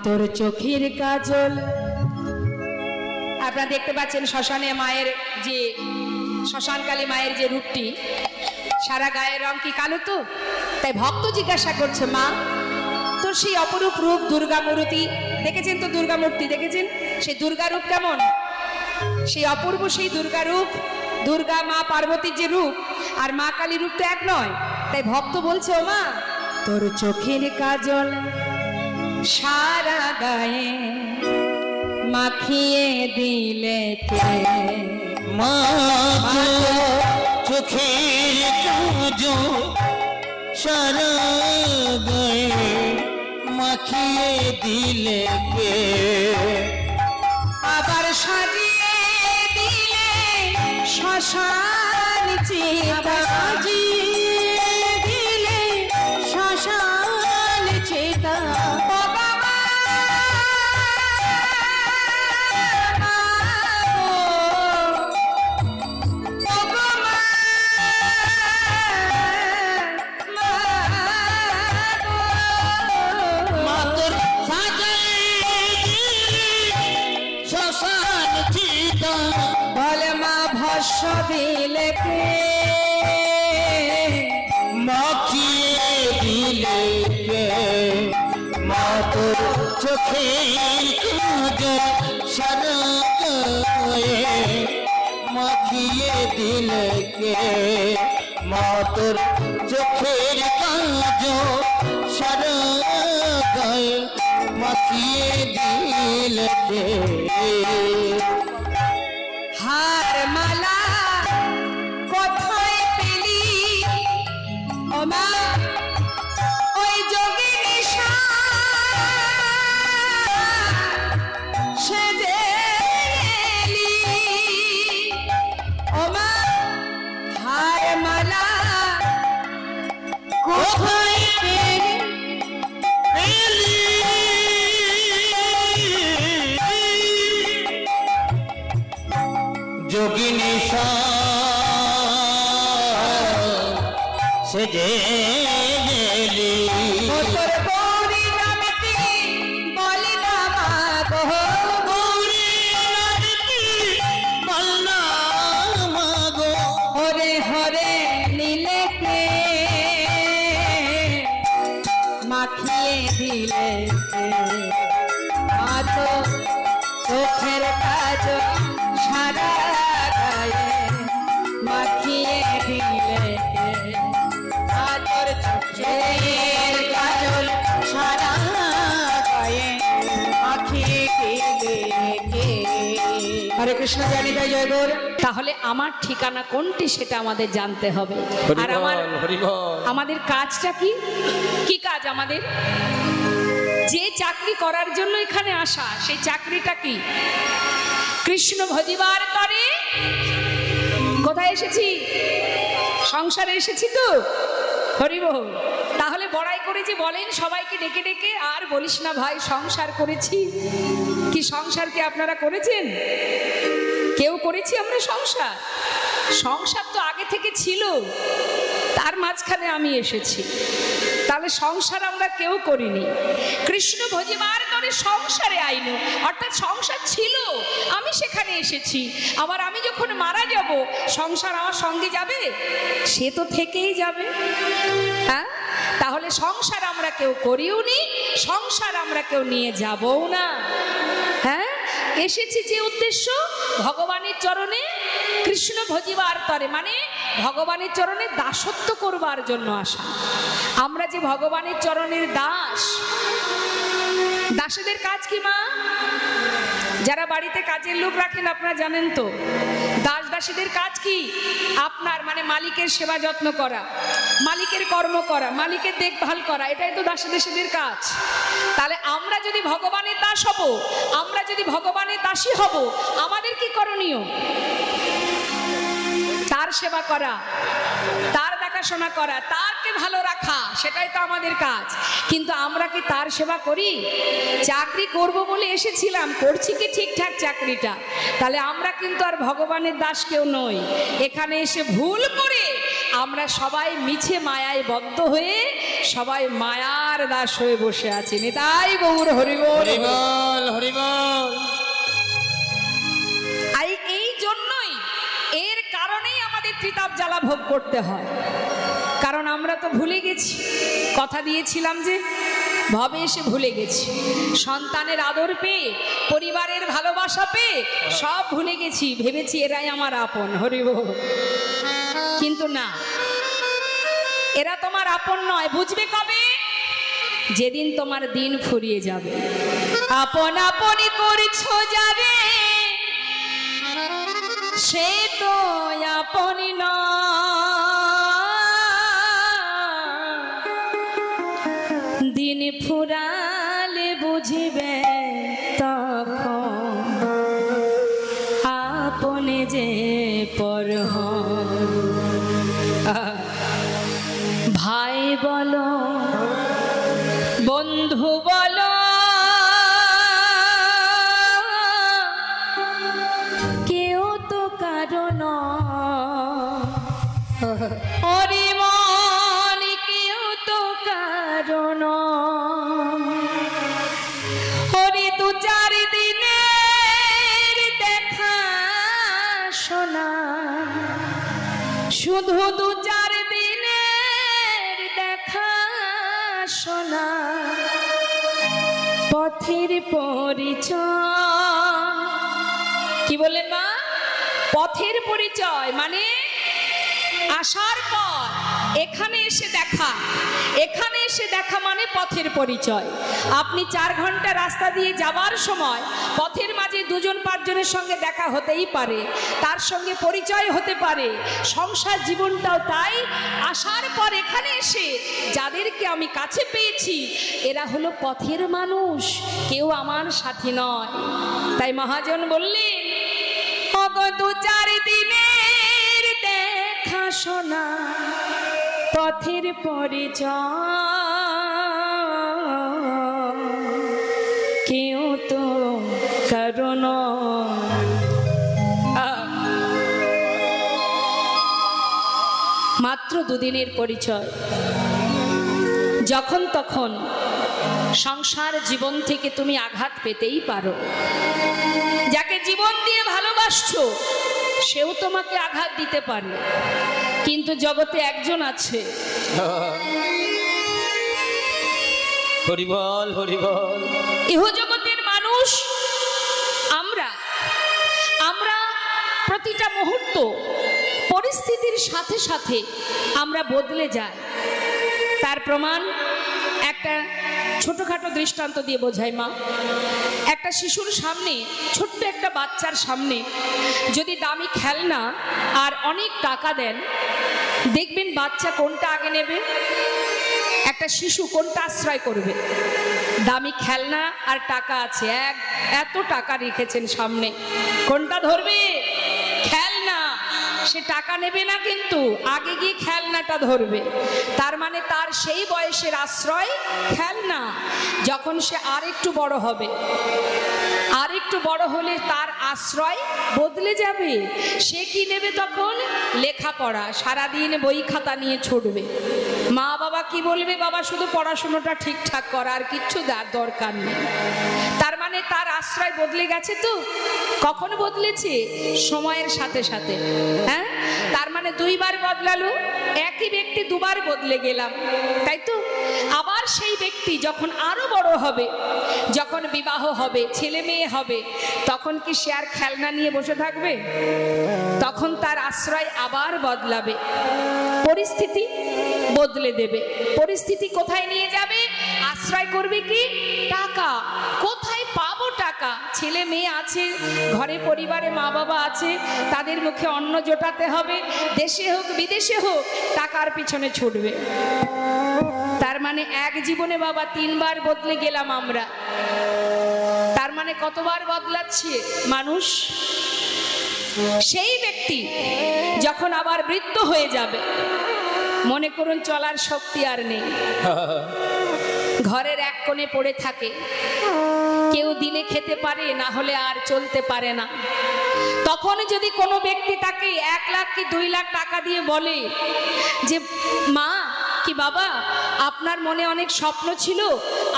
তোর চোখের কাজল। আপনারা দেখতে পাচ্ছেন শ্মশানে মায়ের যে শ্মশানকালী মায়ের যে রূপটি, সারা গায়ের রং কি কালো? তো তাই ভক্ত জিজ্ঞাসা করছে, মা তোর সেই অপরূপ রূপ দুর্গা মূর্তি দেখেছেন তো? দুর্গা মূর্তি দেখেছেন? সেই দুর্গা রূপ কেমন? সেই অপূর্ব সেই দুর্গা রূপ, দুর্গা মা পার্বতীর যে রূপ আর মা কালী রূপ তো এক নয়। তাই ভক্ত বলছে, ও মা তোর চোখের কাজল সারা গায়ে মাখিয়ে দিলে কে? মা চোখের কাজল সারা গায়ে মাখিয়ে দিলে কে? আবার সাজিয়ে দিলে শ্মশান চিতা, সাজিয়ে দিলে শ্মশান চিতা। দিলে কে? মাখিয়ে দিলে কে? মা তোর চোখের কাজল সারা গায়ে মাখিয়ে দিলে কে? মা তোর চোখের কাজল সারা গায়ে মাখিয়ে দিলে কে? হার মালা কোথায় পেলি ও মা? ওই যোগিনী সেজে এলি ও মা। হার মালা কোথায় পেলি? যোগিনী সেজে এলি। তোর গৌরী নামটি বলি না মা গো, গৌরী নামটি বল না মা গো। হরে হরে নীলে কে? মাখিয়ে দিলে কে? মা তো চোখের কাজল সারা গায়ে মাখিয়ে দিলে কে? মা তোর চোখের কাজল সারা গায়ে মাখিয়ে দিলে কে? হরে কৃষ্ণ জানি তাই জয় গৌর। তাহলে আমার ঠিকানা কোনটি সেটা আমাদের জানতে হবে। আর আমাদের কাজটা কি? কি কাজ আমাদের? যে চাকরি করার জন্য এখানে আসা, সেই চাকরিটা কি? কৃষ্ণ ভজিবার তরে কোথায় এসেছি? সংসারে এসেছি তো। হরিবল। তাহলে বড়াই করে যে বলেন সবাইকে ডেকে ডেকে, আর বলিস না ভাই সংসার করেছি। কি সংসার কি আপনারা করেছেন? কেউ করেছি আমরা সংসার? সংসার তো আগে থেকে ছিল, তার মাঝখানে আমি এসেছি। তাহলে সংসার আমরা কেউ করিনি। কৃষ্ণ ভজিবার তরে সংসারে আইনু, অর্থাৎ সংসার ছিল, আমি সেখানে এসেছি। আবার আমি যখন মারা যাব, সংসার আমার সঙ্গে যাবে? সে তো থেকেই যাবে। হ্যাঁ, তাহলে সংসার আমরা কেউ করিও নি, সংসার আমরা কেউ নিয়ে যাবও না। হ্যাঁ, এসেছি যে উদ্দেশ্য ভগবানের চরণে কৃষ্ণ ভজিবার তরে, মানে ভগবানের চরণে দাসত্ব করবার জন্য আসা। আমরা যে ভগবানের চরণের দাস। দাসেদের কাজ কি মা? যারা বাড়িতে কাজের লোক রাখেন আপনারা জানেন তো, দাস দাসীদের কাজ কি? আপনার মানে মালিকের সেবা যত্ন করা, মালিকের কর্ম করা, মালিকের দেখভাল করা, এটাই তো দাস দাসীদের কাজ। তাহলে আমরা যদি ভগবানের দাস হব, আমরা যদি ভগবানের দাসী হব, আমাদের কি করণীয়? তার সেবা করা, তার দেখাশোনা করা, তারকে ভালো রাখা, সেটাই তো আমাদের কাজ। কিন্তু আমরা কি তার সেবা করি? চাকরি করব বলে এসেছিলাম, করছি কি ঠিকঠাক চাকরিটা? তাহলে আমরা কিন্তু আর ভগবানের দাস কেউ নই। এখানে এসে ভুল করে আমরা সবাই মিছে মায়ায় বদ্ধ হয়ে সবাই মায়ার দাস হয়ে বসে আছি। নিতাই গৌর হরিবল। হরিবল হরিবল। এই জন্যই, এর কারণেই আমাদের ত্রিতাপ জ্বালা ভোগ করতে হয়। কারণ আমরা তো ভুলে গেছি, কথা দিয়েছিলাম যে ভবে এসে ভুলে গেছি। সন্তানের আদর পেয়ে, পরিবারের ভালোবাসা পেয়ে সব ভুলে গেছি, ভেবেছি এরাই আমার আপন। হরিবল। কিন্তু না, এরা তোমার আপন নয়। বুঝবে কবে? যেদিন তোমার দিন ফুরিয়ে যাবে। আপন আপনি করছো যারে, সে তো আপনি নয়। দিন ফুরালে বুঝবে তখন আপনে যে পর হন। ভাই বলো, বন্ধু বলো, কেউ তো কারণ হরিমন, কেউ তো কারণ হরি। দু চার দিনের দেখা শোনা, শুধু দু চার দিনের দেখা শোনা, পথের পরিচয়। কি বললেন মা? পথের পরিচয় মানে আসার পর এখানে এসে দেখা, এখানে এসে দেখা মানে পথের পরিচয়। আপনি 4 ঘন্টা রাস্তা দিয়ে যাবার সময় পথের মাঝে 2-5 জনের সঙ্গে দেখা হতেই পারে, তার সঙ্গে পরিচয় হতে পারে। সংসার জীবনটাও তাই। আসার পর এখানে এসে যাদেরকে আমি কাছে পেয়েছি এরা হলো পথের মানুষ, কেউ আমার সাথী নয়। তাই মহাজন বললেন, ওগো 2-4 দিনের দেখা শোনা, পথের পরিচয়, কেউ তো কারণ। মাত্র 2 দিনের পরিচয়। যখন তখন সংসার জীবন থেকে তুমি আঘাত পেতেই পারো। যাকে জীবন দিয়ে ভালোবাসছো সেও তোমাকে আঘাত দিতে পারে। কিন্তু জগতে একজন আছে, হরিবল হরিবল, ইহজগতের মানুষ আমরা প্রতিটা মুহূর্ত পরিস্থিতির সাথে সাথে আমরা বদলে যাই। তার প্রমাণ একটা ছোটখাটো দৃষ্টান্ত দিয়ে বোঝাই মা। একটা শিশুর সামনে, ছোট্ট একটা বাচ্চার সামনে যদি দামি খেলনা আর অনেক টাকা দেন, দেখবেন বাচ্চা কোনটা আগে নেবে? একটা শিশু কোনটা আশ্রয় করবে? দামি খেলনা আর টাকা আছে, এত টাকা রেখেছেন সামনে, কোনটা ধরবে? খেলনা। সে টাকা নেবে না, কিন্তু আগে গিয়ে খেলনাটা ধরবে। তার মানে তার সেই বয়সের আশ্রয় খেলনা। যখন সে আর একটু বড় হবে, আর একটু বড় হলে তার আশ্রয় বদলে যাবে। সে কি নেবে তখন? লেখাপড়া। সারাদিন বই খাতা নিয়ে ছুটবে। মা বাবা কি বলবে? বাবা শুধু পড়াশোনাটা ঠিকঠাক করা, আর কিচ্ছু দরকার নেই। তার মানে তার আশ্রয় বদলে গেছে। তো কখন বদলেছে? সময়ের সাথে সাথে। হ্যাঁ, তার মানে 2 বার বদলালো। একই ব্যক্তি 2 বার বদলে গেলাম, তাই তো? আবার সেই ব্যক্তি যখন আরো বড় হবে, যখন বিবাহ হবে, ছেলে মেয়ে হবে, তখন কি সে আর খেলনা নিয়ে বসে থাকবে? তখন তার আশ্রয় আবার বদলাবে। পরিস্থিতি বদলে দেবে। পরিস্থিতি কোথায় নিয়ে যাবে? আশ্রয় করবে কি? টাকা। কোথায় পাবো টাকা? ছেলে মেয়ে আছে, ঘরে পরিবারে মা বাবা আছে, তাদের মুখে অন্ন জোটাতে হবে। দেশে হোক বিদেশে হোক, টাকার পিছনে ছুটবে। তার মানে এক জীবনে বাবা 3 বার বদলে গেলাম আমরা। তার মানে কতবার বদলাচ্ছে মানুষ? সেই ব্যক্তি যখন আবার বৃদ্ধ হয়ে যাবে, মনে করুন চলার শক্তি আর নেই, ঘরের এক কোণে পড়ে থাকে, কেউ দিনে খেতে পারে, না হলে আর চলতে পারে না। তখন যদি কোনো ব্যক্তি তাকে 1 লাখ কি 2 লাখ টাকা দিয়ে বলে যে মা কি বাবা, আপনার মনে অনেক স্বপ্ন ছিল,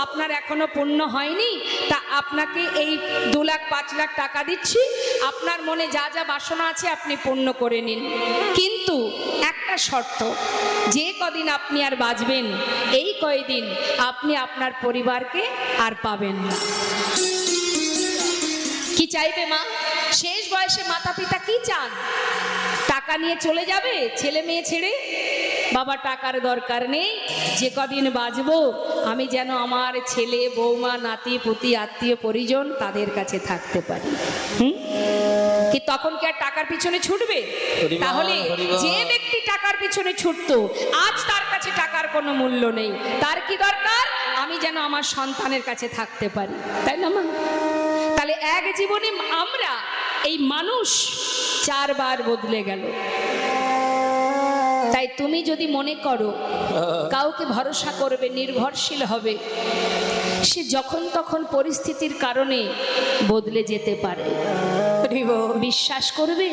আপনার এখনো পূর্ণ হয়নি, তা আপনাকে এই 2 লাখ 5 লাখ টাকা দিচ্ছি, আপনার মনে যা যা বাসনা আছে আপনি পূর্ণ করে নিন, কিন্তু একটা শর্ত, যে কদিন আপনি আর বাঁচবেন এই কয়দিন আপনি আপনার পরিবারকে আর পাবেন না। কি চাইবে মা? শেষ বয়সে মাতা পিতা কি চান? টাকা নিয়ে চলে যাবে ছেলে মেয়ে ছেড়ে? বাবা টাকার দরকার নেই, যে কদিন বাঁচবো আমি যেন আমার ছেলে বৌমা নাতি পুতি আত্মীয় পরিজন তাদের কাছে থাকতে পারি। কি তখন কি আর টাকার পিছনে ছুটবে? তাহলে যে ব্যক্তি টাকার পিছনে ছুটতো আজ তার কাছে টাকার কোনো মূল্য নেই। তার কি দরকার? আমি যেন আমার সন্তানের কাছে থাকতে পারি, তাই না মা? তাহলে এক জীবনে আমরা এই মানুষ 4 বার বদলে গেল। তাই তুমি যদি মনে করো কাউকে ভরসা করবে, নির্ভরশীল হবে, সে যখন তখন পরিস্থিতির কারণে বদলে যেতে পারে। বিশ্বাস করবে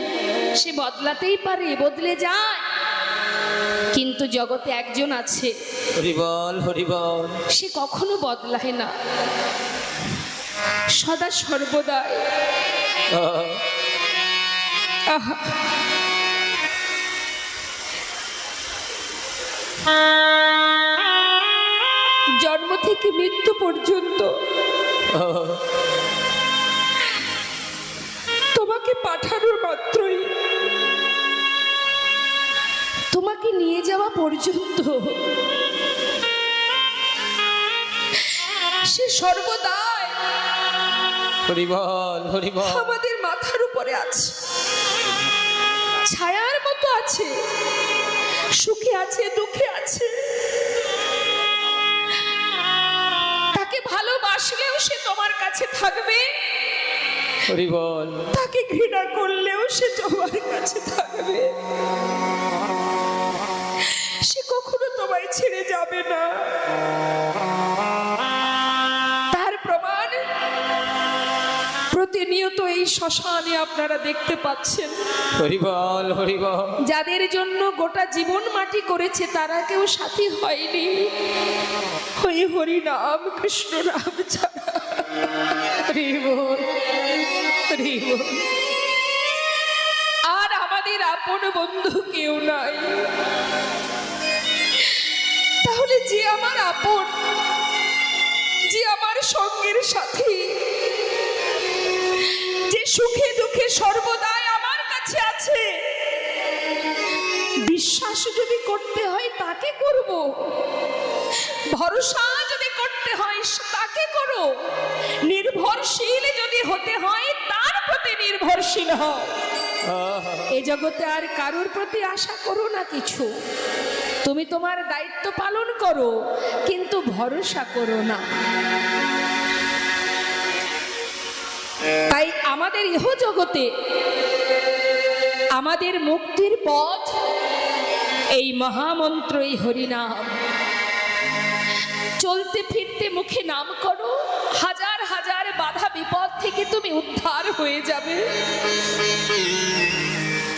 সে বদলাতেই পারে, বদলে যায়, কিন্তু জগতে একজন আছে হরিবল হরিবল, সে কখনো বদলায় না, সদা সর্বদাই জন্ম থেকে মৃত্যু পর্যন্ত তোমাকে পাঠানোর মাত্রই, তোমাকে নিয়ে যাওয়া পর্যন্ত সে সর্বদাই হরিবল হরিবল আমাদের মাথার উপরে আছে, ছায়ার মতো আছে, সুখে আছে দুঃখে আছে। তাকে ভালোবাসলেও সে তোমার কাছে থাকবে, হরিবল তাকে ঘৃণা করলেও সে তোমার কাছে থাকবে, সে কখনো তোমায় ছেড়ে যাবে না। তার প্রমাণ প্রতিনিয়ত এই শ্মশানে আপনারা দেখতে পাচ্ছেন। হরিবল হরিবল, যাদের জন্য গোটা জীবন মাটি করেছে তারা কেউ সাথী হয়নি, ওই হরি নাম কৃষ্ণ নাম ছাড়া। আর আমাদের আপন বন্ধু কেউ নাই। তাহলে যে আমার আপন, যে আমার সঙ্গের সাথী, যে সুখে দুঃখে সর্বদাই আমার কাছে আছে, বিশ্বাস যদি করতে হয় তাকে করব, ভরসা যদি করতে হয় তাকে করো, নির্ভরশীল যদি হতে হয় তার প্রতি নির্ভরশীল হও। এই জগতে আর কারোর প্রতি আশা করো না কিছু, তুমি তোমার দায়িত্ব পালন করো, কিন্তু ভরসা করো না। তাই আমাদের ইহ জগতে আমাদের মুক্তির পথ এই মহামন্ত্র, এই হরিনাম। চলতে ফিরতে মুখে নাম করো, হাজার হাজার বাধা বিপদ থেকে তুমি উদ্ধার হয়ে যাবে।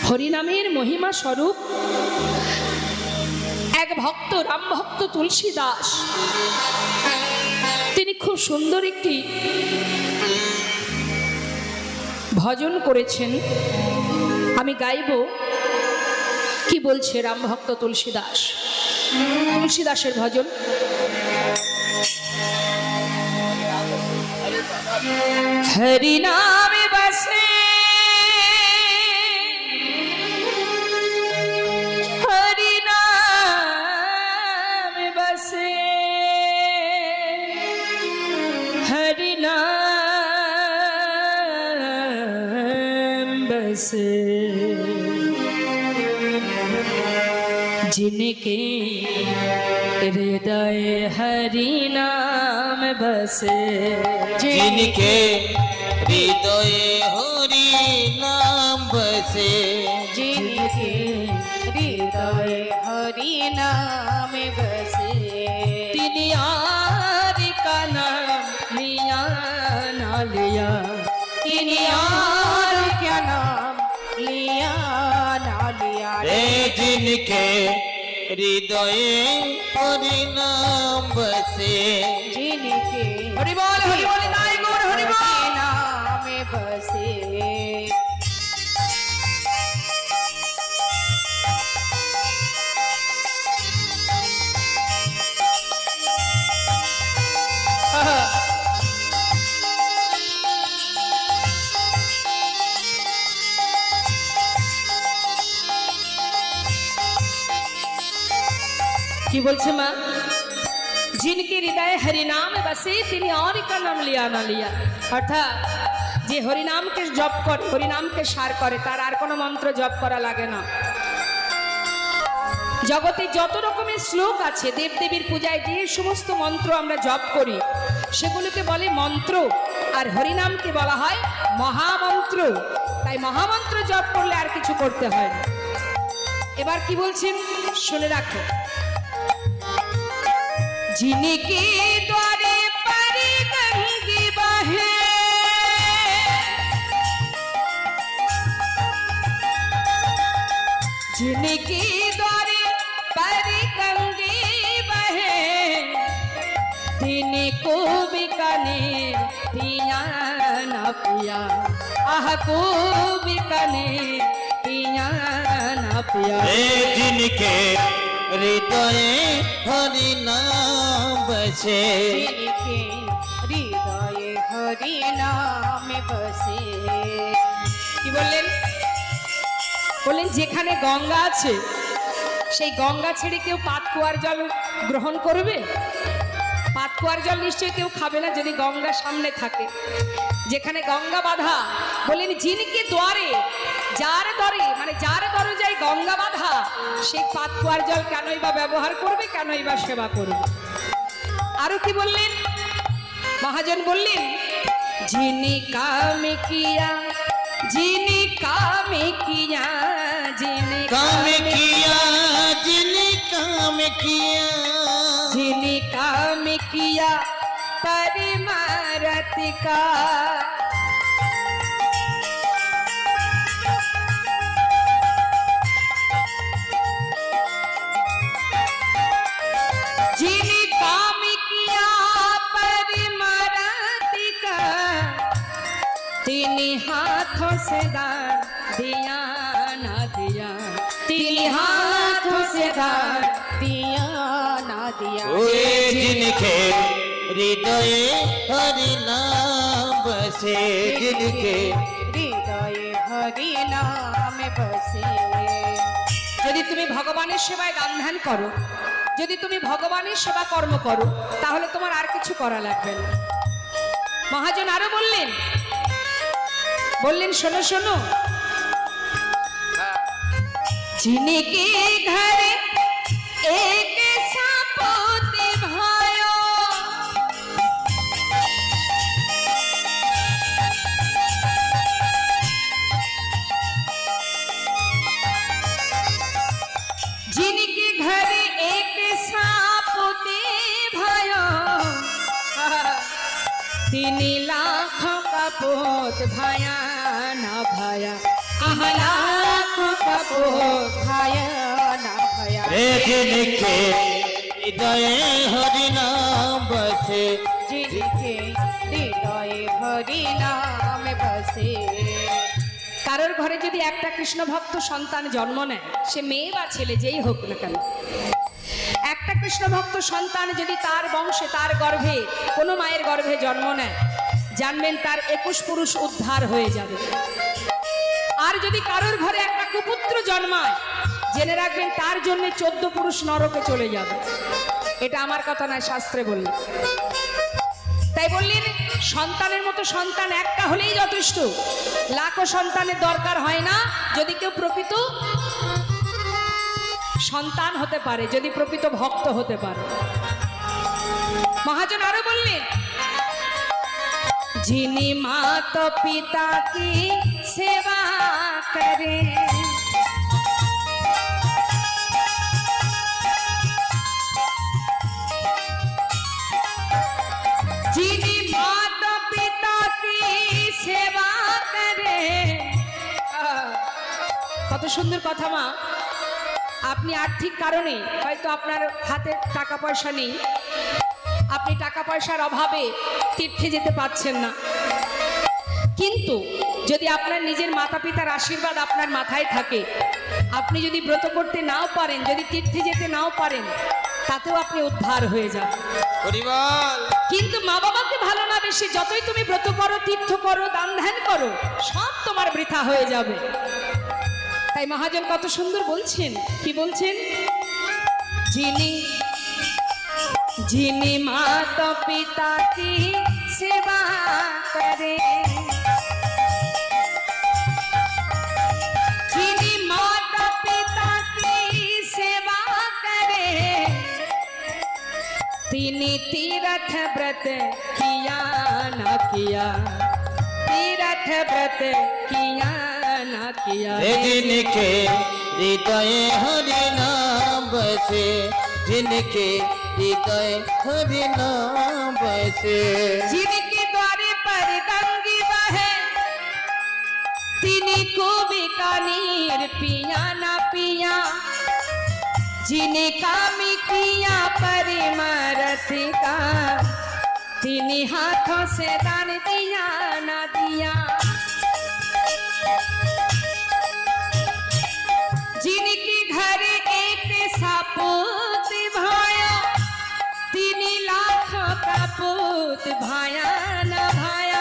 হরিনামের মহিমা স্বরূপ এক ভক্ত, রাম ভক্ত তুলসী দাস, তিনি খুব সুন্দর একটি ভজন করেছেন, আমি গাইব। কি বলছে রাম ভক্ত তুলসী দাস? তুলসী দাসের ভজন। হরি নামে বসে, হরি নামে বসে, হরি নাম বসে, जिनके हृदय हरि नाम बसे, जिनके हृदय हरि नाम बसे, जिनके हृदय हरि नाम बसे, तिन यार का नाम लिया न लिया रे जिनके हृदय हरि नाम बसे जिनके हरि बोल नाय गौर हरि बोल नाम बसे। কি বলছে মা? जिनके हृदय हरिनाम बसे তিনি और का नाम लिया ना लिया, অর্থাৎ যে হরিনামকে জপ করে, হরিনামকে সার করে, তার আর কোনো মন্ত্র জপ করা লাগে না। জগতে যত রকমের শ্লোক আছে, দেবদেবীর পূজায় যে সমস্ত মন্ত্র আমরা জপ করি সেগুলোকে বলে মন্ত্র, আর হরিনামকে বলা হয় মহামন্ত্র। তাই মহামন্ত্র জপ করলে আর কিছু করতে হয় না। এবার কি বলছেন শুনে রাখো। जिनके द्वारे पर गंगे बहे जिनके द्वारे पर गंगे बहे दिन को बिकानेर पिया न पिया आह को बिकानेर पिया न पिया। जिनके हृदय हरि नाम बसे जिनके हृदय हरि नाम बसे। কি বললেন? বললেন যেখানে গঙ্গা আছে সেই গঙ্গা ছেড়ে কেউ পাতকুয়ার জল গ্রহণ করবে? পাতকুয়ার জল নিশ্চয়ই কেউ খাবে না যদি গঙ্গা সামনে থাকে। যেখানে গঙ্গা বাঁধা, বললেন জিনকে দ্বারে, যার দরে মানে যার দরজায় গঙ্গা বাঁধা, সেই পাতকুয়ার জল কেনই বা ব্যবহার করবে, কেনই বা সেবা করবে? আরো কি বললেন মহাজন? বললেন जिनी काम किया जिनी काम किया जिनी काम किया जिने काम किया जिनी काम किया परमारथ का जिनी काम किया परमारथ का तीन हाथों से दान दिया ना दिया तीन हाथों से दान दिया ना दिया। ओए जिनके हृदय हरि नाम बसे जिनके हृदय हरि नाम बसे। যদি তুমি ভগবানের সেবায় দান ধ্যান করো, যদি তুমি ভগবানের সেবা কর্ম করো, তাহলে তোমার আর কিছু করা লাগবে না। মহাজন আরো বললেন, বললেন শোনো শোনো, जिनके घर एक सपोते भायो जिनके घर एक सपोते भायो 3 लाख का पोत भाया ना भाया लाखों का पोत भाया ना भाया। रे जिनके हृदय हरि नाम बसे जिनके हृदय हरि नाम बसे। কারোর ঘরে যদি একটা কৃষ্ণ ভক্ত সন্তান জন্ম নেয়, সে মেয়ে বা ছেলে যেই হোক না কেন, একটা কৃষ্ণ ভক্ত সন্তান যদি তার বংশে তার গর্ভে কোনো মায়ের গর্ভে জন্ম নেয়, জানবেন তার 21 পুরুষ উদ্ধার হয়ে যাবে। আর যদি কারোর ঘরে একটা কুপুত্র জন্মায়, জেনে রাখবেন তার জন্য 14 পুরুষ নরকে চলে যাবে। এটা আমার কথা নয়, শাস্ত্রে বললেন। তাই বললেন সন্তানের মতো সন্তান একটা হলেই যথেষ্ট, লাখো সন্তানের দরকার হয় না যদি কেউ প্রকৃত সন্তান হতে পারে, যদি প্রকৃত ভক্ত হতে পারে। মহাজন আরো বললেন, जिनी माता पिता की सेवा करे जिनी माता पिता की सेवा करे। কত সুন্দর কথা মা। আপনি আর্থিক কারণে হয়তো আপনার হাতে টাকা পয়সা নেই, আপনি টাকা পয়সার অভাবে তীর্থে যেতে পারছেন না, কিন্তু যদি আপনার নিজের মাতা পিতার আশীর্বাদ আপনার মাথায় থাকে, আপনি যদি ব্রত করতে নাও পারেন, যদি তীর্থে যেতে নাও পারেন, তাতেও আপনি উদ্ধার হয়ে যাবেন। কিন্তু মা বাবাকে ভালো না বেশি যতই তুমি ব্রত করো, তীর্থ করো, দান ধ্যান করো, সব তোমার বৃথা হয়ে যাবে। তাই মহাজন কত সুন্দর বলছেন, কি বলছেন? যিনি যিনি মাতা পিতা কি সেবা করে, যিনি মাতা পিতা কি সেবা করে, তিনি तीर्थ व्रत किया ना किया, तीर्थ व्रत किया ना किया। जिनके हृदय हरि नाम बसे, जिनके हृदय हरि नाम बसे, जिनके द्वारे पर गंगी बहे, तिनी को बीकानेर पिया ना पिया, जिने कामी किया परिमरथ का, तिनी हाथों से दान दिया ना दिया। जिनके घर एक सपूत भाया, तिनी लाखों का पूत भाया ना भाया।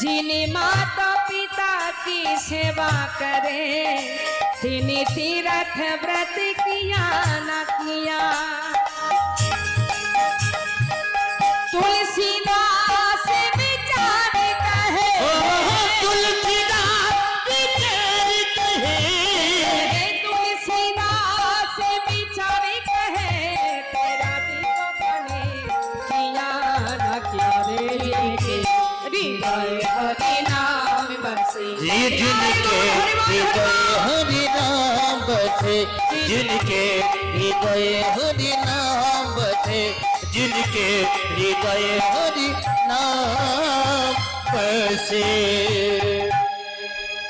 जिने माता पिता की सेवा करे, तिनी तीर्थ व्रत किया ना किया। तुलसीदास विचार कहे, तुलसीदास विचार कहे, तुलसीदास विचार कहे, तेरा दीवाने किया ना किया रे, हृदय हरि नाम बसे। जिनके हृदय हरि नाम बसे, जिनके हृदय हरि नाम बसे, जिनके हृदय हरि नाम बसे।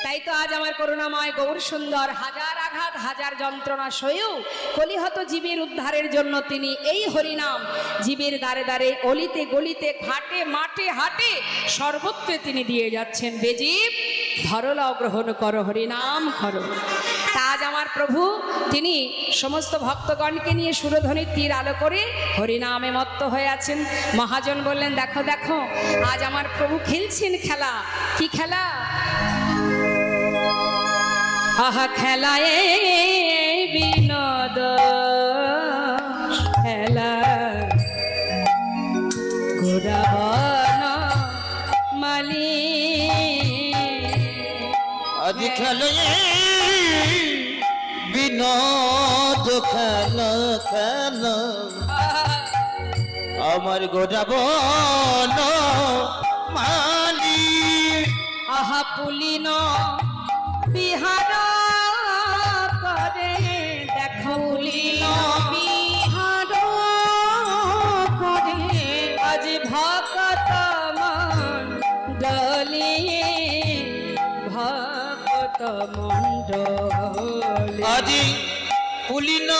তাই তো আজ আমার করুণাময় গৌর সুন্দর হাজার আঘাত হাজার যন্ত্রণা সয়েও কলিহত জীবের উদ্ধারের জন্য তিনি এই হরিনাম জীবের দ্বারে দ্বারে, অলিতে গলিতে, ঘাটে মাঠে হাটে সর্বত্রে তিনি দিয়ে যাচ্ছেন। বেজীব ধরলাও গ্রহণ করো, হরিনাম করো। তা আজ আমার প্রভু তিনি সমস্ত ভক্তগণকে নিয়ে সুরধ্বনির তীর আলো করে হরিনামে মত্ত হয়ে আছেন। মহাজন বললেন, দেখো দেখো আজ আমার প্রভু খেলছেন খেলা। কি খেলা? আহা খেলায় বিনোদ খেলা, ঘোড়াবন মালি আজ খেলে বিনোদ খেলা খেলা, আমার গোড়াবন মালি। আহা পুলিন বিহার করে, দেখো পুলিন বিহার করে, আজ ভকত মণ্ডলী, ভকত মণ্ডলী, আজি পুলিন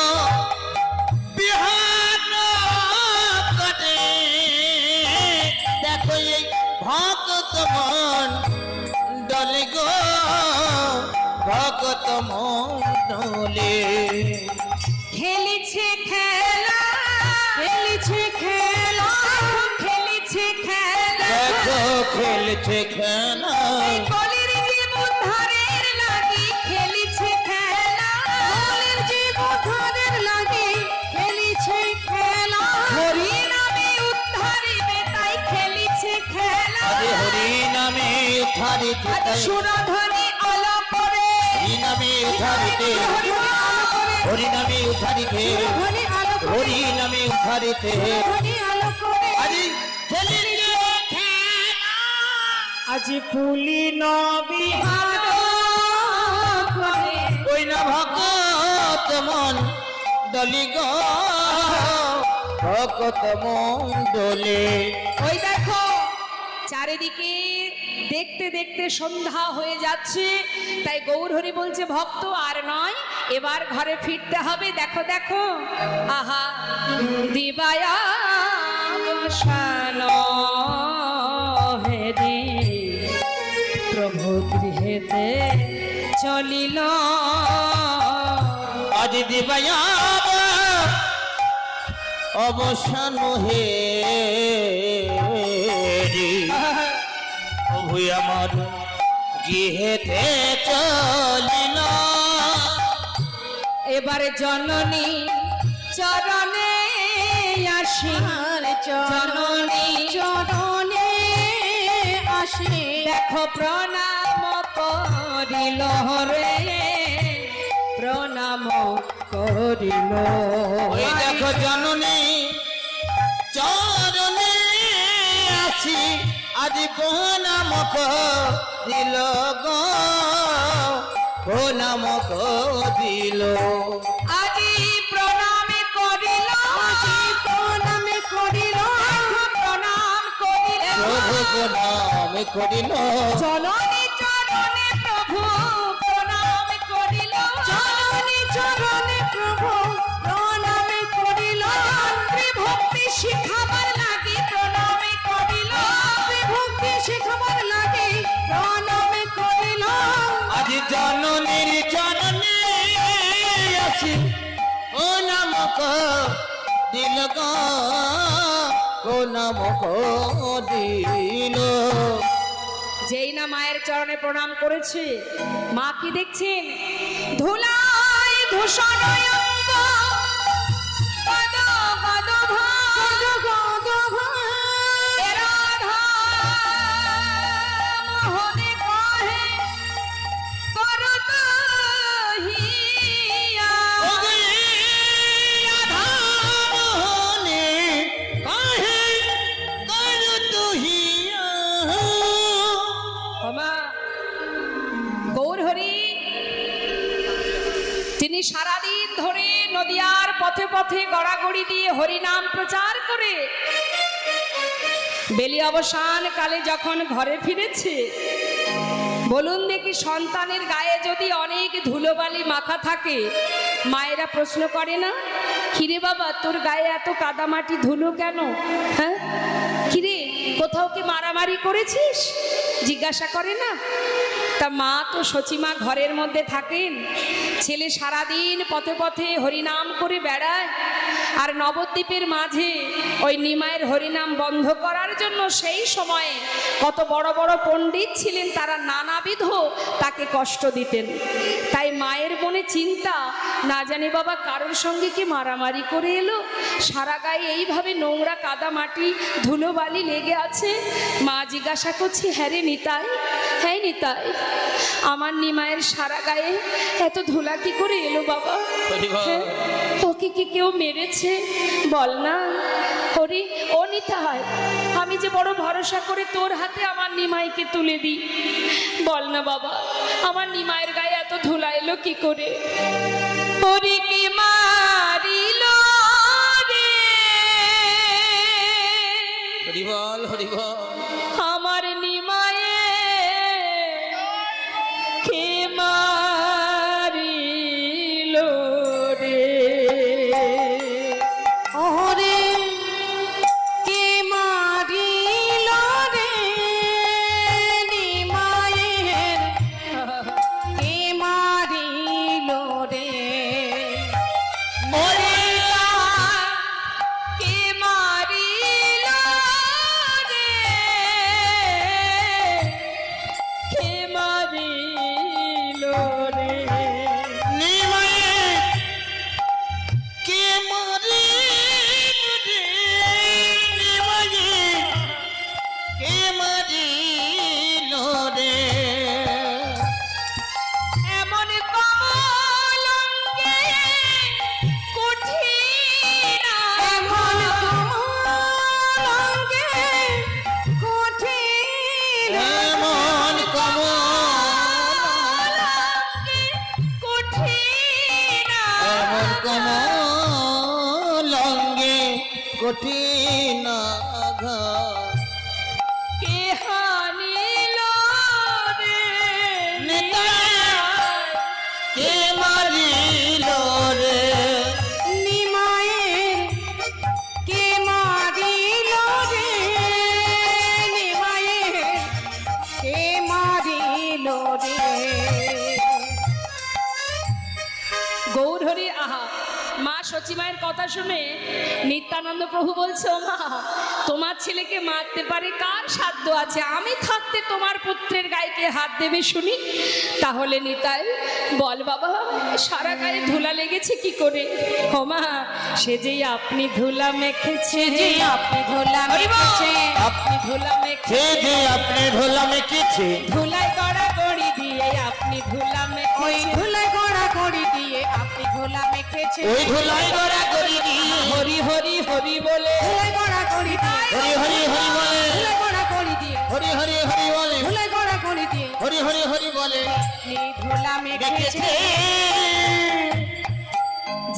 বিহার করে, দেখো এই ভক্ত মণ্ডলী গো, ভক্ত মণ্ডলী। খেলিছে খেলা, খেলিছে খেলা, খেলিছে খেলা, দেখো খেলছে খেলা, কলির জীব উদ্ধারের লাগি খেলিছে খেলা, কলির জীব উদ্ধারের লাগি খেলিছে খেলা, হরি নামে উদ্ধারিবে তাই খেলিছে খেলা। আরে হরি নামে উদ্ধারিতে, আজ সুরধ্বনি আলো করে, হরি নামে উদ্ধারিতে, হরি নামে উদ্ধারিতে, সুরধ্বনি আলো করে, হরি নামে উদ্ধারিতে, সুরধ্বনি আলো করে। আজি খেলিছে খেলা, আজ পুলিন বিহার করে, ওই না ভক্ত মণ্ডলী গো, ভক্ত মণ্ডলী। ওই দেখো চারিদিকে দেখতে দেখতে সন্ধ্যা হয়ে যাচ্ছে, তাই গৌরহরি বলছে ভক্ত আর নয়, এবার ঘরে ফিরতে হবে। দেখো দেখো, আহা দিবায়া বসানো হেরি প্রভু গৃহেতে চলিল। আজ দিবায়া অবসান হে প্রভু আমার গৃহেতে চলিল। এবারে জননী চরণে আসি, জননী চরণে আসি, দেখো প্রণাম করিল রে, প্রণাম করিল। ওই দেখো জননী চরণে আসি, আজ প্রণাম করিল গো, প্রণাম করিল। আজি প্রণামে করিল, আজি প্রণামে করিল, প্রণাম করিল, প্রভু প্রণাম করিল। জননী চরণে প্রভু প্রণাম করিল, জননী চরণে প্রভু প্রণাম করিল। ত্রিভক্তি শিখাবার লাগি প্রণাম করিল, ত্রিভক্তি শিখাবার লাগি প্রণাম করিল। আজ জননীর চরণে আসি প্রণাম করিল গো, প্রণাম করিল। যেই না মায়ের চরণে প্রণাম করেছে, মা কি দেখছেন? ধুলায় ধূসর অঙ্গ, গদ গদ ভার, গদ ভার, এ রাধা মোহনে কহে করত হিয়া। গৌরহরি তিনি সারাদিন ধরে নদিয়ার পথে পথে গড়াগড়ি দিয়ে হরিনাম প্রচার করে বেলি অবসান কালে যখন ঘরে ফিরেছে, বলুন দেখি সন্তানের গায়ে যদি অনেক ধুলোবালি মাখা থাকে, মায়েরা প্রশ্ন করে না, কিরে বাবা তোর গায়ে এত কাদামাটি ধুলো কেন? হ্যাঁ কিরে কোথাও কি মারামারি করেছিস? জিজ্ঞাসা করে না? তা মা তো সচিমা ঘরের মধ্যে থাকেন, ছেলে সারাদিন পথে পথে হরিনাম করে বেড়ায়, আর নবদ্বীপের মাঝে ওই নিমায়ের হরিনাম বন্ধ করার জন্য সেই সময়ে কত বড় বড় পণ্ডিত ছিলেন, তারা নানাবিধ তাকে কষ্ট দিতেন। তাই মায়ের মনে চিন্তা, না জানি বাবা কারোর সঙ্গে কি মারামারি করে এলো, সারা গায়ে এইভাবে নোংরা কাদা মাটি ধুলোবালি লেগে আছে। মা জিজ্ঞাসা করছে, হ্যাঁ রে নিতাই, হ্যাঁ নিতাই, আমার নিমায়ের সারা গায়ে এত ধুলা কি করে এলো বাবা? হ্যাঁ, ওকে কি কেউ মেরেছে? বল না। হরি ও নিতাই, আমি যে বড় ভরসা করে তোর হাতে আমার নিমাইকে তুলে দিই, বল না বাবা আমার নিমায়ের গায়ে এত ধুলা এলো কি করে? হরি কি মারিল রে, হরি বল হরি বল। আমার নিমায়ে কে মারিল রে, ওরে কে মারিল রে, নিমায়ের কে মারিল রে, ওরে কে মারিল রে, কে মারিল রে, নিমায়ে কে মারিল রে, নিমায়ে কে মারিল রে। এমন কমলঙ্গে কঠিন, এমন কমলঙ্গে কঠিন, এমন কমলঙ্গে কঠিন, এমন কমলঙ্গে কঠিন আঘাত। কে হানিল মারিল রে নিমায়ের কে মারিল রে নিমায়ের কে মারিল রে গৌরহরি আহা মা সচিমায়ের কথা শুনে নিত্যানন্দ প্রভু বলছে, ও মা, তোমার ছেলেকে মারতে পারে কার সাধ্য আছে? আমি থাকতে তোমার পুত্রের গায়ে কে হাত দেবে শুনি? তাহলে নিতাই বল বাবা, সারা গায়ে ধুলা লেগেছে কি করে? ও মা, সে যে আপনি ধুলা মেখেছে, যে আপনি ধুলা মেখেছে, আপনি ধুলা মেখে সে যে আপনি ধুলা মেখেছে, ধুলায় গড়াগড়ি দিয়ে আপনি ধুলা ওই মেখেছে, ধুলায় গড়া গড়ি দিয়ে আপনি ধুলা মেখেছে, ওই ধুলাই গড়া করি দিয়ে হরি হরি হরি বলে ধুলায় গড়া গড়ি দিয়ে হরি হরি হরি বলে, ধুলায় গড়া গড়ি দিয়ে হরি হরি হরি বলে, ধুলায় গড়া গড়ি দিয়ে হরি হরি হরি বলে আপনি ধুলা মেখেছে। মেখেছে।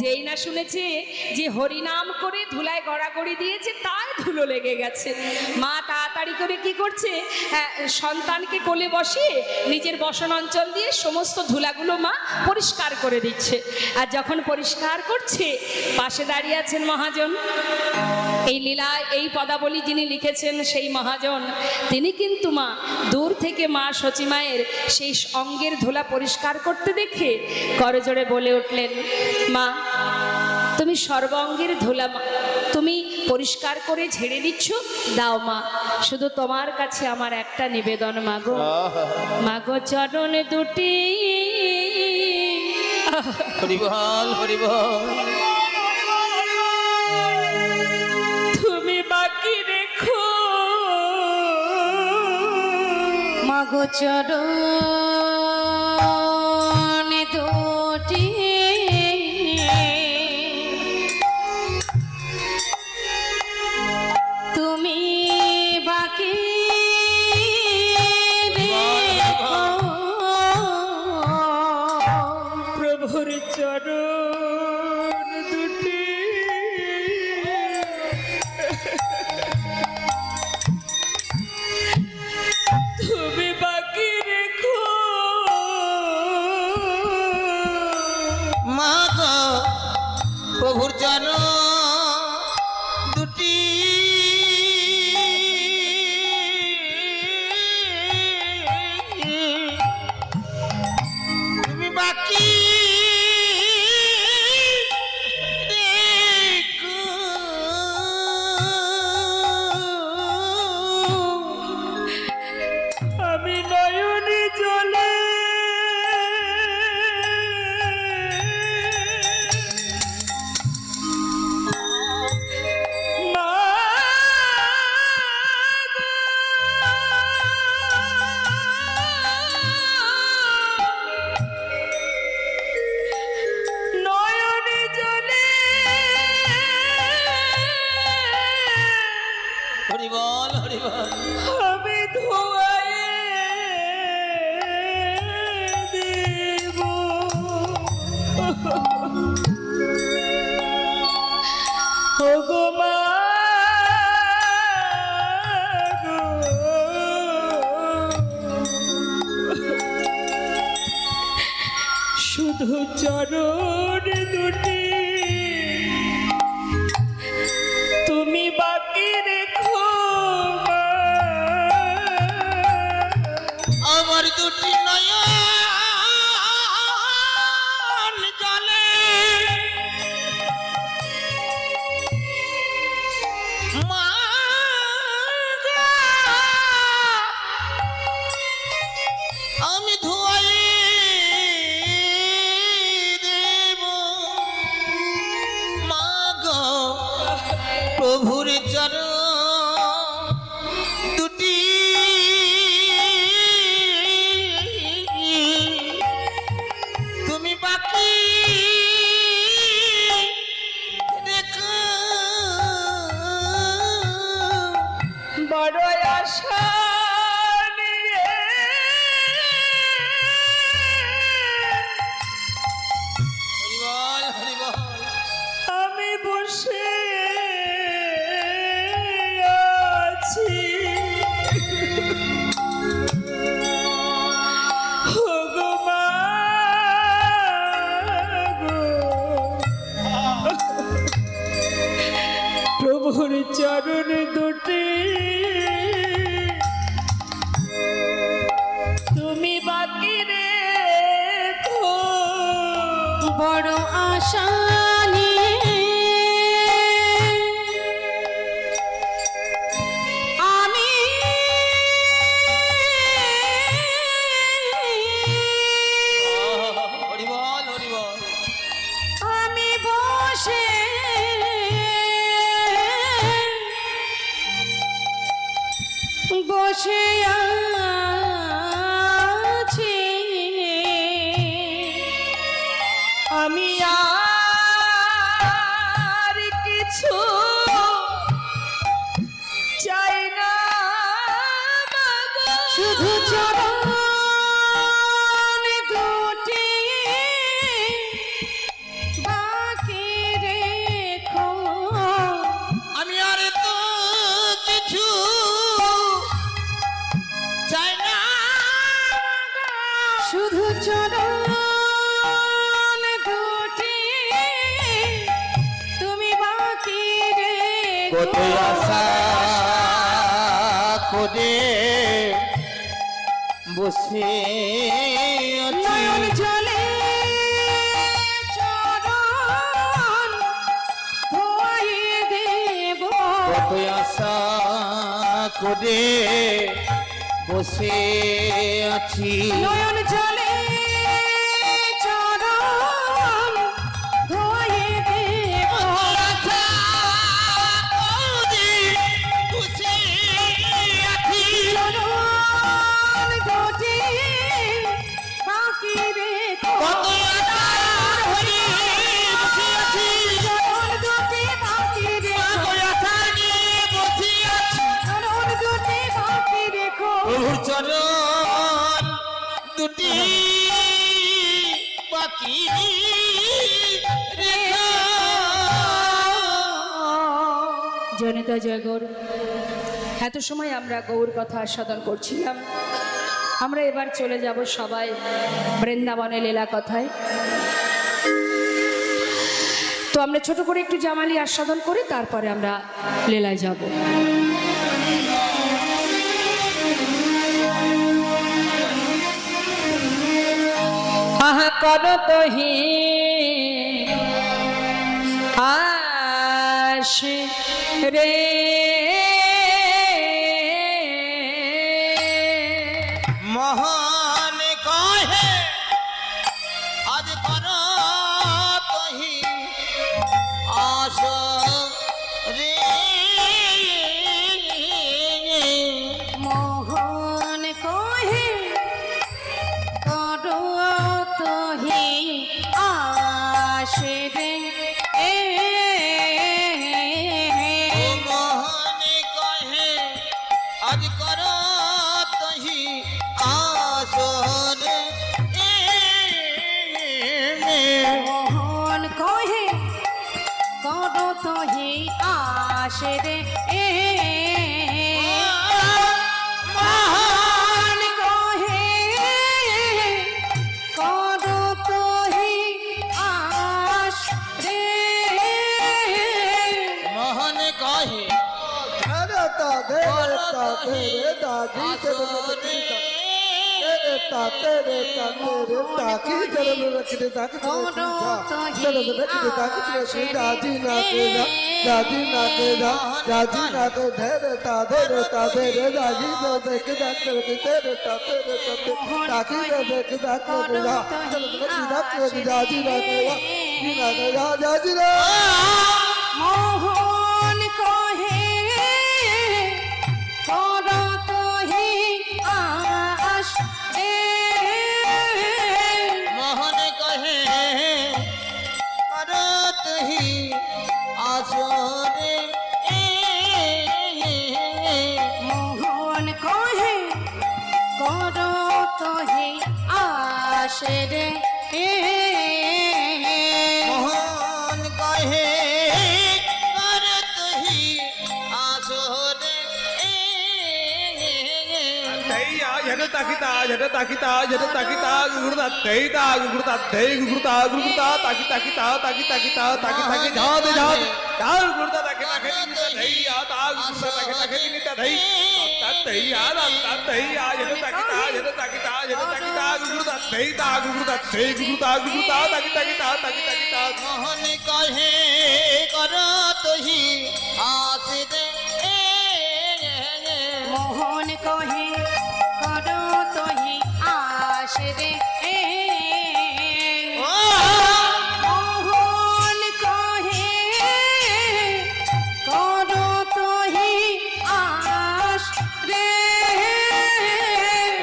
যেই না শুনেছে যে হরিনাম করে ধুলায় গড়াগড়ি দিয়েছে, তাই ধুলো লেগে গেছে। মা তাড়াতাড়ি করে কি করছে, সন্তানকে কোলে বসে নিজের বসন অঞ্চল দিয়ে সমস্ত ধুলাগুলো মা পরিষ্কার করে দিচ্ছে। আর যখন পরিষ্কার করছে, পাশে দাঁড়িয়ে আছেন মহাজন। এই লীলায় এই পদাবলী যিনি লিখেছেন সেই মহাজন, তিনি কিন্তু মা দূর থেকে মা সচিমায়ের সেই অঙ্গের ধুলা পরিষ্কার করতে দেখে করজোড়ে বলে উঠলেন, মা, তুমি সর্বাঙ্গের ধুলা তুমি পরিষ্কার করে ঝেড়ে দিচ্ছ, দাও মা, শুধু তোমার কাছে আমার একটা নিবেদন মাগো, মাগো চরণ দুটি হরি বল হরি বল, তুমি বাকি রেখো, মাগো চরণ দুটি তুমি বাকি রেখো, প্রভুর চরণ দুটি তুমি বাকি রেখো, মা গো প্রভুর জন দুটি তুমি বাকি রেখো। আমি নয়নে জলে মা নয়নে জলে হরি বল হরি বল, আমি ধোয়ায়ে দেব, ওগো মা গো, শুধু চরণ দুটি তুমি বাকি রেখো, মা। আমার দুটি নয়ন জলে মা গো, আমি ধোয়াই দেব, মা গো প্রভুর চরণ দুটি তুমি বাকি রেখো। বড় আশা নিয়ে হরি বল হরি বল, আমি বসে আছি, ওগো মা চরণ দুটি তুমি বাকি রেখো বড় আশা নিয়ে আমি হরি বল হরি বল। আমি বসে বসে আছি আমি আর কিছু চাই না মাগো। শুধু চরণ দুটি বাকি রেখো আমি আর তো কিছু চাই না, শুধু চরণ দুটি তুমি বাকি কত রেখো আশা করে বসে আছি। নয়ন জলে চরণ ধোয়ে দেব কত আশা করে বসে আছি। নয়ন জলে চরণ ধোয়ে দেব আশা করে বসে আছি। চরণ দুটি বাকি রেখো কত আশা করে বসে আছি। চরণ দুটি বাকি কত রেখো আশা নিয়ে বসে আছি। চরণ দুটি বাকি রেখো প্রভুর চরণ দুটি বাকি রেখো। জনিতা জয় গৌর। এত সময় আমরা গৌর কথা আস্বাদন করছিলাম, আমরা এবার চলে যাব সবাই বৃন্দাবনে লীলা কথায়। তো আমরা ছোট করে একটু জামালি আস্বাদন করি, তারপরে আমরা লীলায় যাব। আহা করো তোহি আশে রে মহান কহে আজ কর তহি আস রে। মোহন কহে করো তোহি আসে রে ও মহান কহে আজ কর তহি আস রে। মোহন কহে করো তোহি আসে রে মোহন কহে করো তোহি আস রে মোহন কহে মোহন কহে করো তোহি আস রে মোহন কহে করত হি আসরে। মোহন কহে করো তোহি আসে রে মোহন কহে করত হি আসরে। झट ताकिता झट ताकिता झट ताकिता गुरुता तेईता गुरुता तेई गुरुता गुरुता ताकि ताकिता ताकि ताकिता ताकि ताकि झाद झाद तार गुरुता ताकि ताकि निता धई आता गुरुता ताकि ताकि निता धई ता तेई आला ता तेई आ झट ताकिता झट ताकिता झट ताकिता गुरुता तेईता गुरुता तेई गुरुता गुरुता ताकि ताकिता ताकि ताकिता मोहन कहे करो तुही आस दे मोहन कहे करो तो ही आश रे मोहन कहे करो तो ही आश रे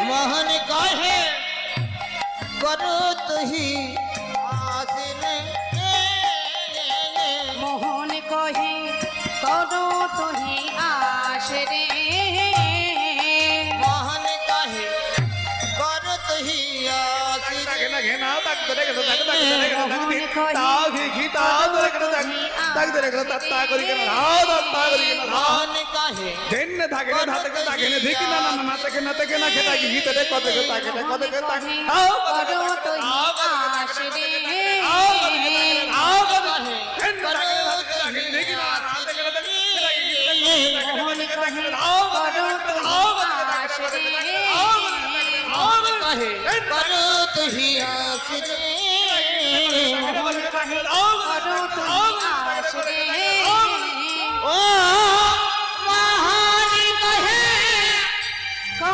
मोहन कहे करो तुही आस दे मोहन कहे करो तो ही आश रे मोहन कहे करो तुही आस दे घेना घेना तक तक तक तक तक ताग गीता तक तक तक तक तत्ता करी के ना तत्ता करी के ना मोहन कहे देन धागे ना धागे के तागे ने देखी ना ना ना तक ना तक ना खेता की गीत रे कत के तागे ने कत के ताग आओ करो तो ही आश रे आओ देन धागे ना धागे देखी ना ना तक ना तक मोहन कहे करो तो ही आश रे कहे करो तुही आस दे करो तो ही आश रे ओ मोहन कहे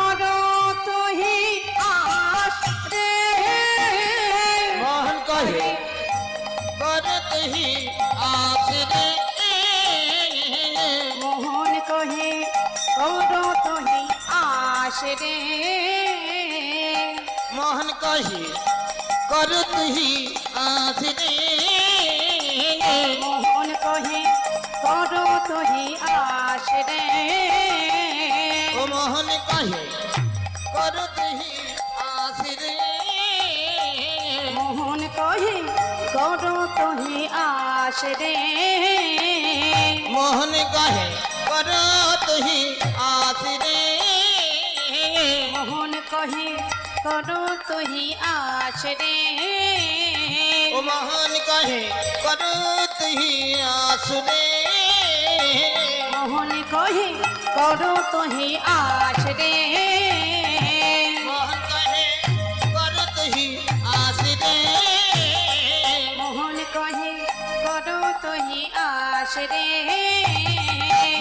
करो तो ही आश रे मोहन कहे करो तुही आस दे मोहन कहे करो तो ही आश रे मोहन कहे करो तुही आस दे मोहन कहे करो तो ही आश रे ओ मोहन कहे करो तुही आस दे मोहन कहे करो तो ही आश रे मोहन कहे करो तुही आस दे मोहन कहे करो तो ही आश रे ओ मोहन कहे करो तुही आस दे मोहन कहे करो तो ही आश रे मोहन कहे करो तुही आस दे मोहन कहे करो तो ही आश रे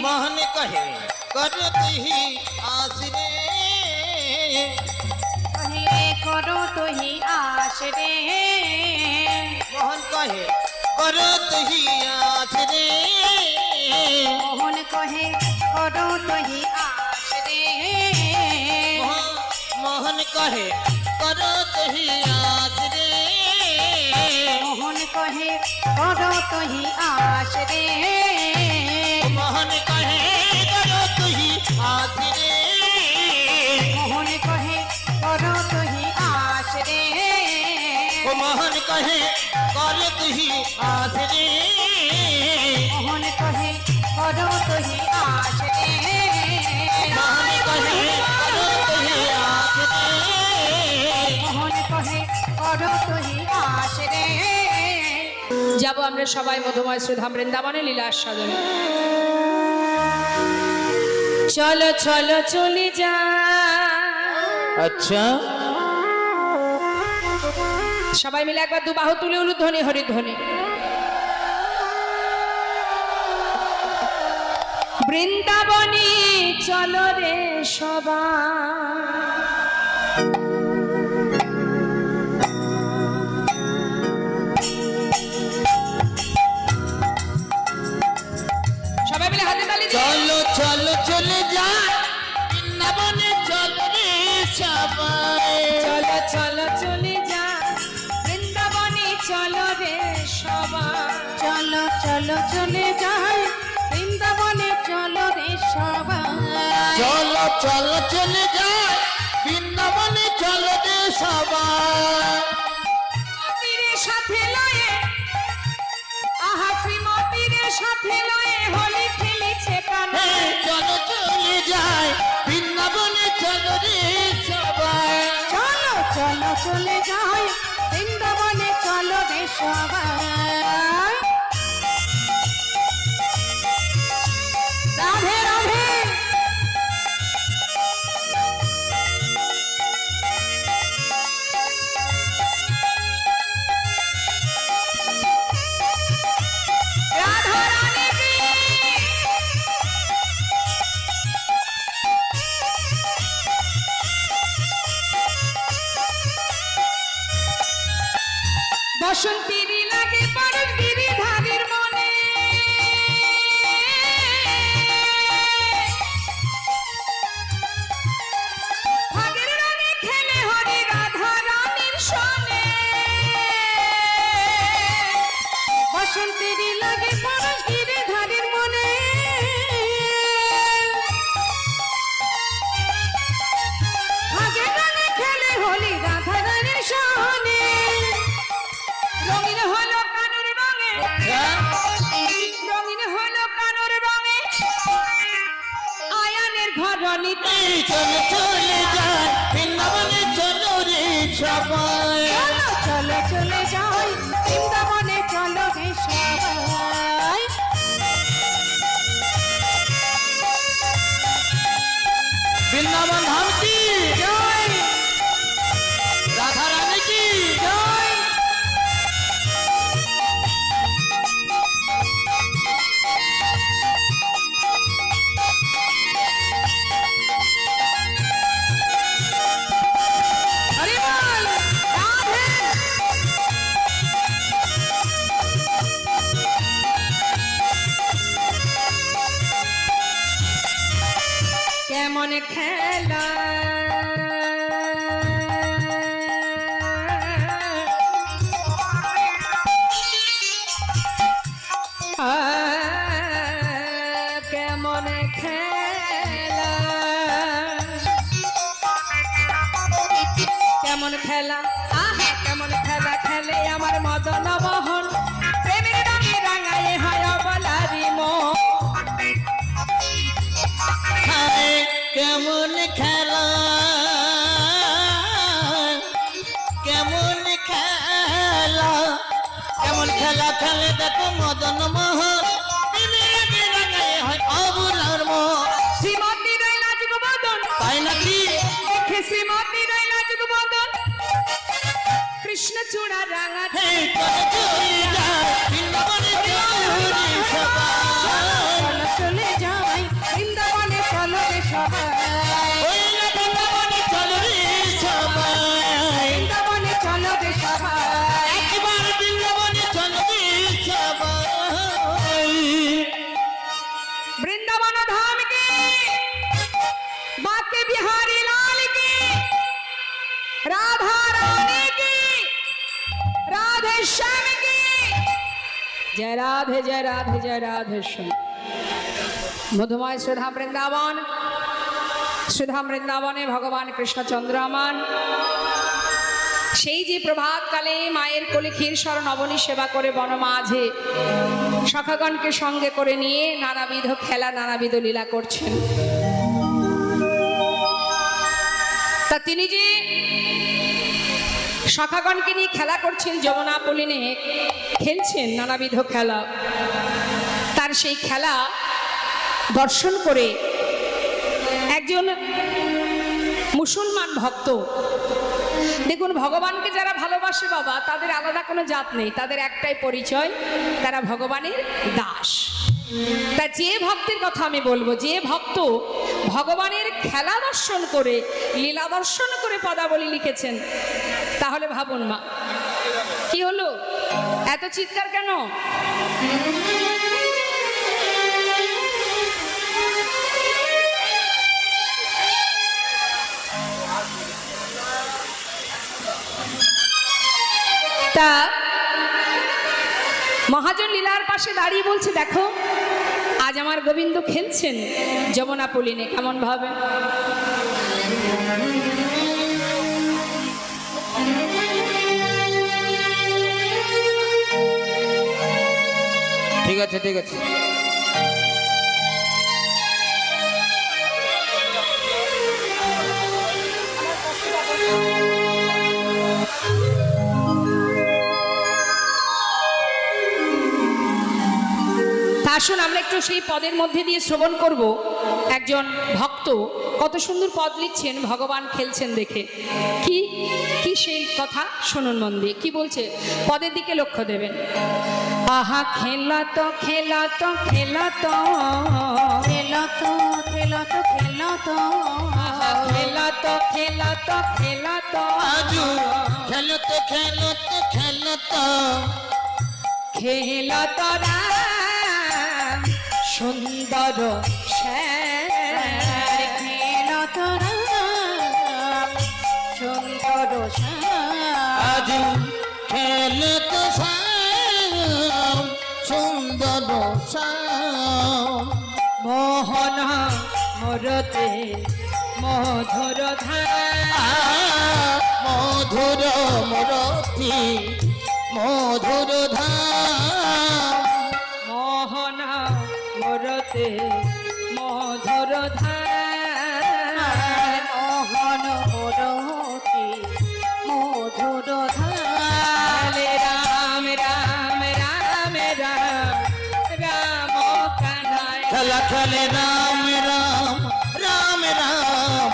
मोहन कहे करो तुही आस दे कहे करो तो ही आश रे मोहन कहे करो तुही आस दे मोहन कहे करो तो ही आश रे मोहन कहे करो तुही आस दे मोहन कहे करो तो ही आश रे मोहन कहे करो तुही आस दे मोहन कहे करो तो ही आश रे ओ मोहन कहे करो तुही आस दे मोहन कहे करो तो ही आश रे मोहन कहे करो तुही आस दे মোহন কহে করো তো হি আশ রে যাব আমরা সবাই মধুময় শ্রীধাম বৃন্দাবনে লীলা আস্বাদনে। চলো চলো চলে যা अच्छा সবাই মিলে একবার দু বাহু তুলে উলুধ্বনি হরিধ্বনি। বৃন্দাবনে চলো রে সবাই সবাই মিলে হাতে তালি দিয়ে चलो चलो चले जा बृंदावने चलो रे सबाई চলো চলো চলে যা বৃন্দাবনে চলো রে সবাই। চলো চলো চলে যাই বৃন্দাবনে চলো রে সবাই चलो चलो चले जा बृंदावने चलो रे सबाई তীরে সাথে লয়ে আহা শ্রীমতীরে সাথে লয়ে হোলি খেলিছে কানে। चलो चले जाए बृंदावने चलो रे सबाई সবাই। রাধে রাধে। রাধা রানী কি বসন্তীর লাগে পরশ গিরিধারীর মনে, ভাগের রঙে খেলে হরি রাধা রানীর সনে। বসন্তীর লাগে পরশ গিরিধারীর মনে, ভাগের রঙে খেলে হরি রাধা রানীর সনে। রঙিন হলো কানুর রঙে, রঙিন হলো কানুর রঙে, আয়ানের ঘরণীতে চলে চলে যায় বৃন্দাবনে চলো রে সবাই। চলো চলো চলে যাই বৃন্দাবনে চলো হে সবাই। বৃন্দাবন ধাম কি জয় রাধা রানী কি জয়। হরি বল রাধে। কেমন খেলা কেমন খেলা, কেমন খেলা, আহা কেমন খেলা খেলে আমার মদন মোহন, প্রেমের রঙে রাঙায় হয় বলারি মন। হায় কেমন খেলা কেমন খেলা কেমন খেলা খেলে দেখো মদন মোহন, হয় অবলার মোহন। শ্রীমতী রই লাজুক বদন, তাই নাকি দেখে শ্রীমতী রই লাজুক বদন, কৃষ্ণ চূড়া রাঙা হে চলে চলে যায় বৃন্দাবনে চলো রে সবাই। চলো চলে যাই বৃন্দাবনে চলো রে সবাই। ওই না বৃন্দাবনে চলো রে সবাই। বৃন্দাবনে চলো রে সবাই। একবার বৃন্দাবনে চলো রে সবাই। বৃন্দাবন ধাম কি, বাকে বিহাरी लाल की, राधा रानी की, राधे श्याम की। जय राधे जय राधे जय राधे श्याम। মধুময় সুধা বৃন্দাবন, সুধা বৃন্দাবনে ভগবান কৃষ্ণচন্দ্র আমান সেই যে প্রভাতকালে মায়ের কোলে ক্ষীরসর নবনী সেবা করে বনমাঝে সখাগণকে সঙ্গে করে নিয়ে নানাবিধ খেলা নানাবিধ লীলা করছেন। তা তিনি যে সখাগণকে নিয়ে খেলা করছেন, যমুনা পুলিনে খেলছেন নানাবিধ খেলা, তার সেই খেলা দর্শন করে একজন মুসলমান ভক্ত, দেখুন ভগবানকে যারা ভালোবাসে বাবা তাদের আলাদা কোনো জাত নেই, তাদের একটাই পরিচয়, তারা ভগবানের দাস। তা যে ভক্তের কথা আমি বলবো, যে ভক্ত ভগবানের খেলা দর্শন করে লীলা দর্শন করে পদাবলী লিখেছেন, তাহলে ভাবুন মা কি হলো, এত চিৎকার কেন? তা মহাজন লীলার পাশে দাঁড়িয়ে বলছে, দেখো আজ আমার গোবিন্দ খেলছেন যমুনা পুলিনে, কেমন ভাবে। ঠিক আছে ঠিক আছে। আসুন আমরা একটু সেই পদের মধ্যে দিয়ে শ্রবণ করব। একজন ভক্ত কত সুন্দর পদ লিখছেন, ভগবান খেলছেন দেখে। কি কি সেই কথা শুনুন মন দিয়ে, কি বলছে পদের দিকে লক্ষ্য দেবেন। আহা খেলা তো খেলা তো খেলা তো খেলা তো খেলা তো খেলা তো আহা খেলা তো খেলা তো খেলা তো आजू खेलो तो खेलो तो खेलो तो খেলা তো রাম সুন্দর শ্যাম খেলা তো রাম সুন্দর শ্যাম आजू खेलो तो श्याम सुंदर श्याम মোহন মরতে মধুর ধারা মধুর মরতি মধুর ধাম মোহন মরতে মধুর ধারা মোহন মোরতি মধুর ধাম রাম রাম রাম রাম রাম কানাই খেলা খেলে রাম রাম রাম রাম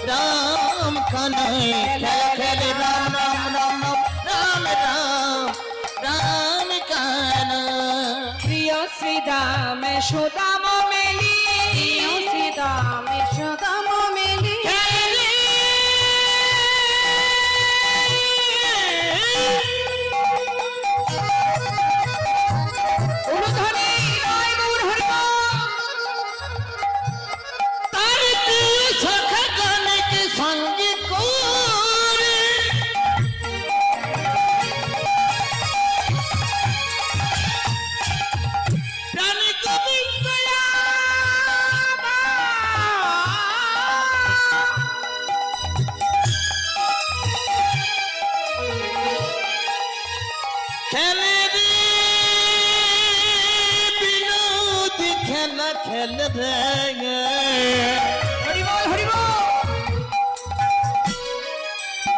রাম কানাই খেলা খেলে রাম রাম রাম রাম রাম রাম কানাই প্রিয় শ্রীদাম সুদাম মেলি শ্রীদাম সুদাম মেলি উলুধ্বনি নয় গৌর হরিব তার প্রিয় সখা গানকে সঙ্গে করে প্রাণ গোবিন্দ খেলে রে বিনোদী খেলা খেলে রে হরিবল হরিবল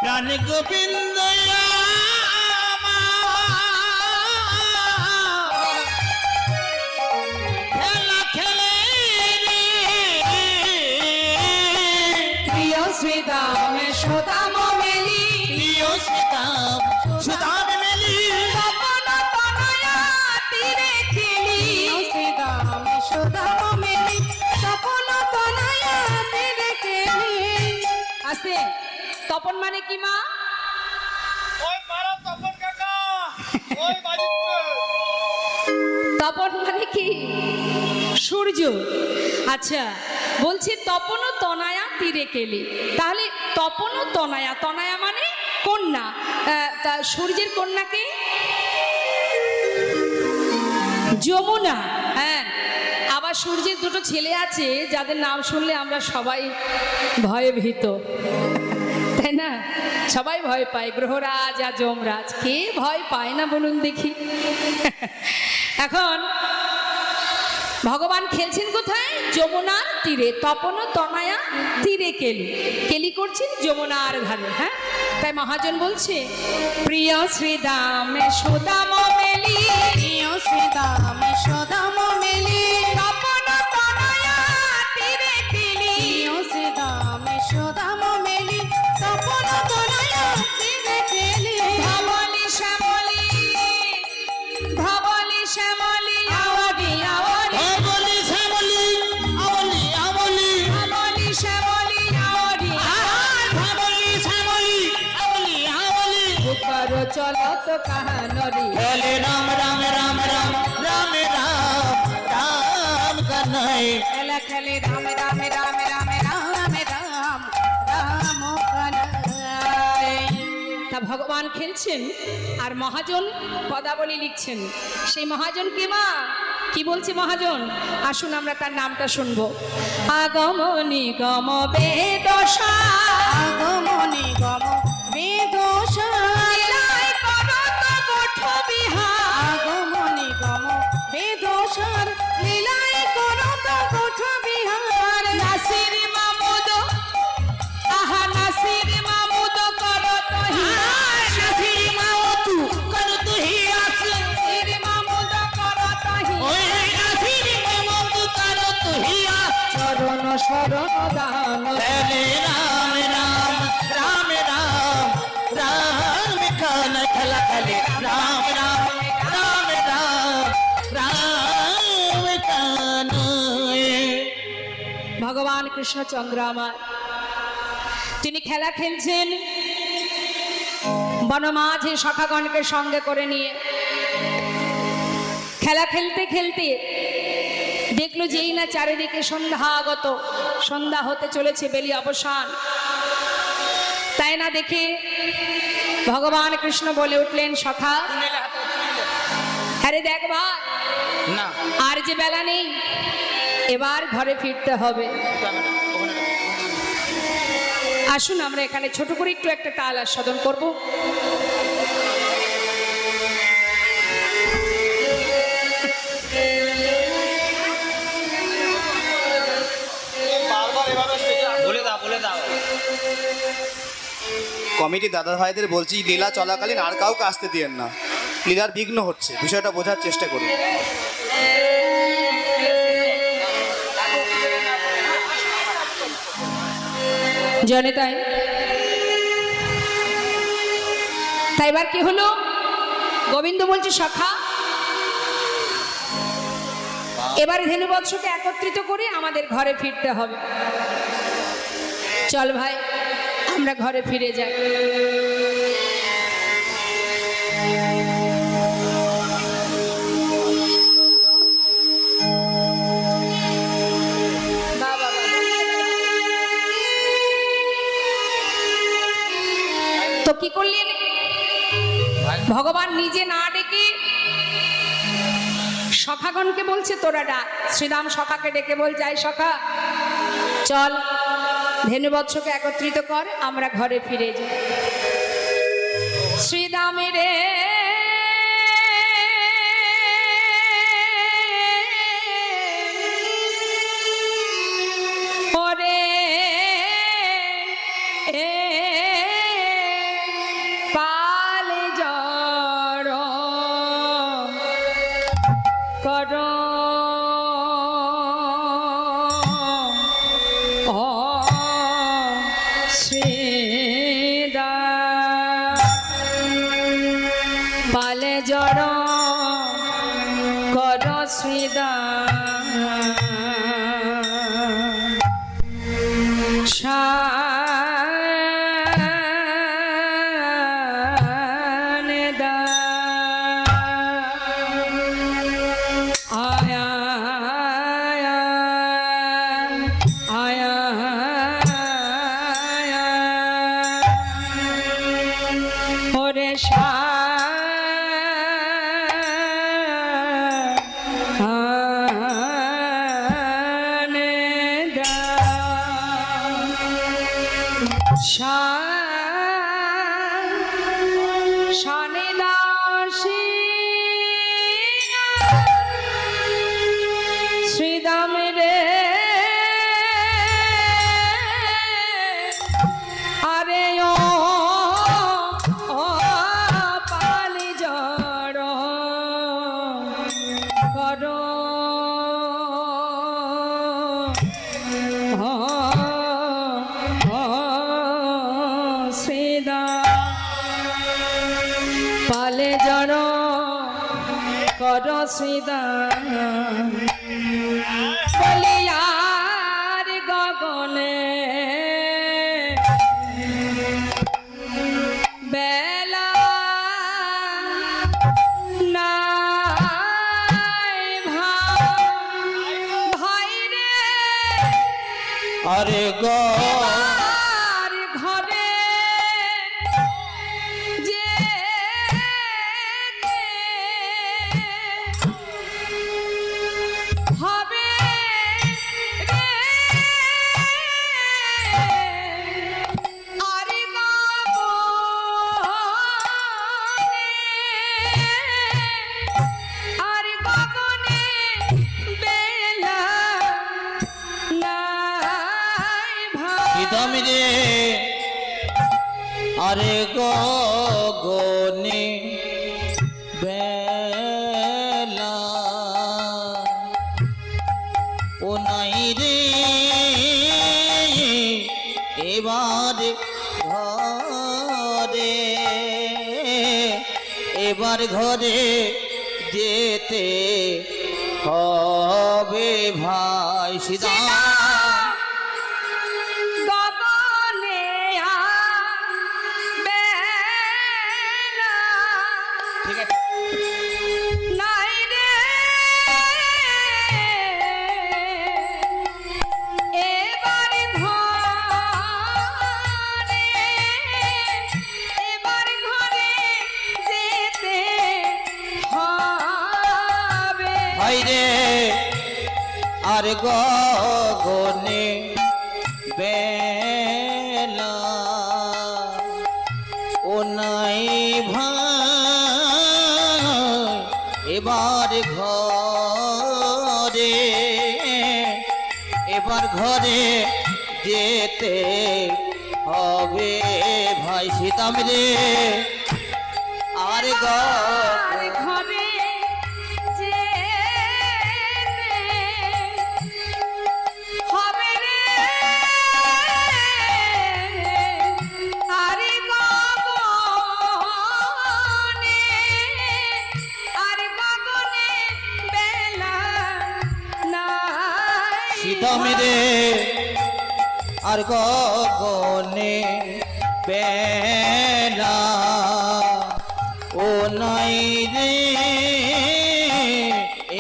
প্রাণ গোবিন্দ খেলা খেলে রে প্রিয় শ্রীদাম সুদাম মেলি প্রিয় সীতাম সুদাম মেলি তপন তনয়া তীরে খেলি শ্রীদাম সুদাম মেলি তপন তনয়া তীরে খেলি আস্তে তপন মানে কি মা? ওই পাড়া তপন কাকা ওই বাজিতপুরে তপন মানে কি? সূর্য। আচ্ছা বলছি তপন তনয়া তীরে কেলি, তাহলে তপন তনয়া, তনয়া মানে কন্যা, তা সূর্যের কন্যাকে যমুনা। হ্যাঁ, আবার সূর্যের দুটো ছেলে আছে যাদের নাম শুনলে আমরা সবাই ভয়ে ভীত, তাই না? সবাই ভয় পায়, গ্রহরাজ আর যমরাজ। কে ভয় পায় না বলুন দেখি? এখন ভগবান খেলছেন কোথায়? যমুনার তীরে। তপন তনয়া তীরে কেলি, কেলি করছেন যমুনার ধারে। হ্যাঁ, তাই মহাজন বলছে প্রিয় শ্রীদাম সুদাম মেলি, প্রিয় শ্রীদাম সুদাম মেলি তপন তনয়া তীরে কেলি, প্রিয় শ্রীদাম সুদাম মেলি তপন তনয়া তীরে খেলি ধবলি শ্যামলি, ধবলি শ্যামলি আওয়ারি আওয়ারি, বলি শ্যামলি আমলি আমলি ধবলি শ্যামলি আওয়ারি বলি শ্যামলি আমলি আমলি উপর চলত কাহানরি, খেলে রাম রাম রাম রাম রাম রাম রাম কানাই খেলা খেলে রাম রাম রাম রাম রাম রাম রাম কানাই তা ভগবান খেলছেন আর মহাজন পদাবলী লিখছেন। সেই মহাজন কে মা? কি বলছে মহাজন? আসুন আমরা তার নামটা শুনবো। আগম নিগম বেদশা আগমনি গম বেদশা লীলায় করত গোঠ বিহার, আগমনি গম বেদশার লীলায় করত গোঠ বিহার নাসির মামুদ, আহা নাসির মামুদ করত হিয়ার, নাসির মাওতু কর তুহি আসে নাসির মামুদ করত হিয়ার, ওই নাসির শরণ দান হরে রাম রাম রাম রাম রাম খান খেলা খেলে রাম রাম রাম রাম রাম খান। ভগবান কৃষ্ণচন্দ্র আমার তিনি খেলা খেলছেন বনমাঝে সখাগণকে সঙ্গে করে নিয়ে। খেলা খেলতে খেলতে দেখলো যেই না চারিদিকে সন্ধ্যা আগত, সন্ধ্যা হতে চলেছে, বেলি অবসান, তাই না দেখে ভগবান কৃষ্ণ বলে উঠলেন, সখা আরে দেখ ভাই না আর যে বেলা নেই, এবার ঘরে ফিরতে হবে। আসুন আমরা এখানে ছোট করে একটু একটা তাল আস্বাদন করব। কমিটি দাদা ভাইদের বলছি, লীলা চলাকালীন আর কাউকে আসতে দিয়েন না, লীলার বিঘ্ন হচ্ছে, বিষয়টা বোঝার চেষ্টা করুন। জানে তাই এবার কি হলো? গোবিন্দ বলছে, সখা এবার ধেনুবৎসকে একত্রিত করে আমাদের ঘরে ফিরতে হবে। চল ভাই আমরা ঘরে ফিরে যাই। তো কি করলেন? ভগবান নিজে না ডেকে সখাগণকে বলছে, তোরা ডাক। শ্রীরাম সখাকে ডেকে বল, যাই সখা চল ধেনুবৎসকে একত্রিত কর, আমরা ঘরে ফিরে যাই। শ্রীরামের ওরে পালে জড় কর পালে জড় কর শ্রীদা পালে জড় কর শ্রীদা বলিয়ার গগনে বেলা নাই ভাই রে আরে গো ঘরে যে হবে আরে গগনে বেলা ও নাই রে এবার ঘরে এবার ঘরে যেতে হবে ভাই সীতা গগনে বেলা ঠিক আছে নাই রে এবার ঘরে এবার ঘরে যেতে হবে ভাইরে আর গগনে বেলা ও নাই ভাই এবার ঘরে এবার ঘরে যেতে হবে ভাই সীতাম রে আর আর গগনে ঘরে যেতে হবে রে আর গগনে বেলা নাই সীতাম রে আর গগনে বেলা ও নাই রে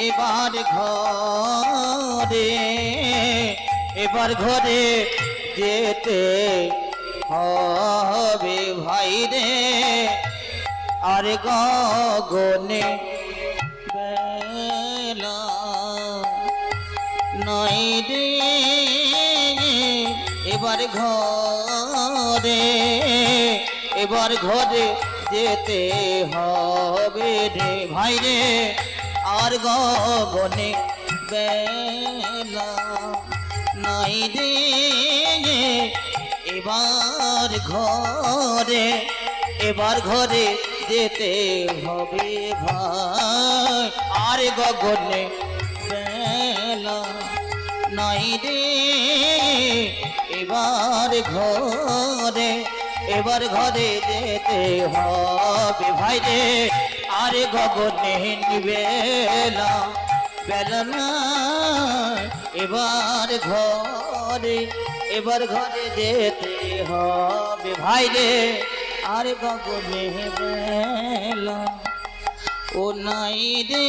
এবার ঘরে এবার ঘরে যেতে হবে ভাই রে আর গগনে বেলা নাই রে এবার ঘরে এবার ঘরে যেতে হবে রে ভাই রে আর গগনে বেলা নাই রে এবার ঘরে এবার ঘরে যেতে হবে ভাই আর গগনে বেলা নাই রে এবার ঘরে এবার ঘরে যেতে হবে ভাই রে আর গগনে নিবেলা বেলা না এবার ঘরে যেতে হবে ভাই রে আর গগনে বেলা ও নাই রে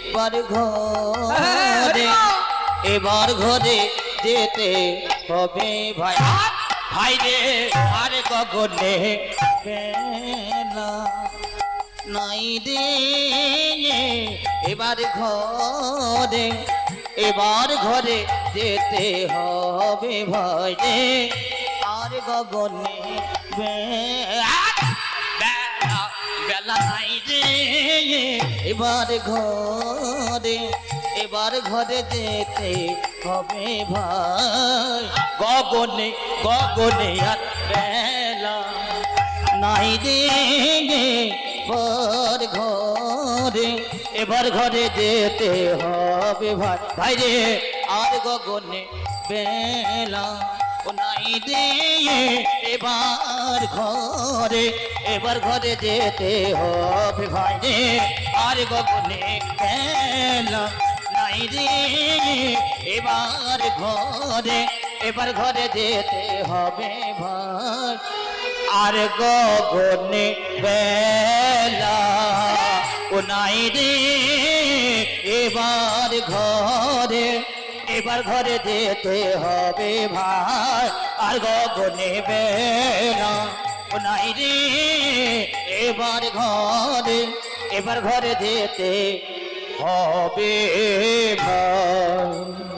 এবার ঘরে এবার ঘরে যেতে হবে ভাই ভাই রে আর গগনে বেলা নাই রে এবার ঘরে যেতে হবে ভাই রে আর গগনে বেলা নাই রে এবার ঘরে যেতে হবে ভাই গগনে আর বেলা নাই রে এবার ঘরে যেতে হবে ভাই ভাই রে আর গগনে বেলা ও নাই রে এবার ঘরে যেতে হবে ভাই রে আর গগনে বেলা নাই রে এবার ঘরে যেতে হবে ভাই আর গগনে বেলা ও নাই রে এবার ঘরে যেতে হবে ভাই আর গগনে বেলা ও নাই রে এবার ঘরে যেতে হবে ভাই।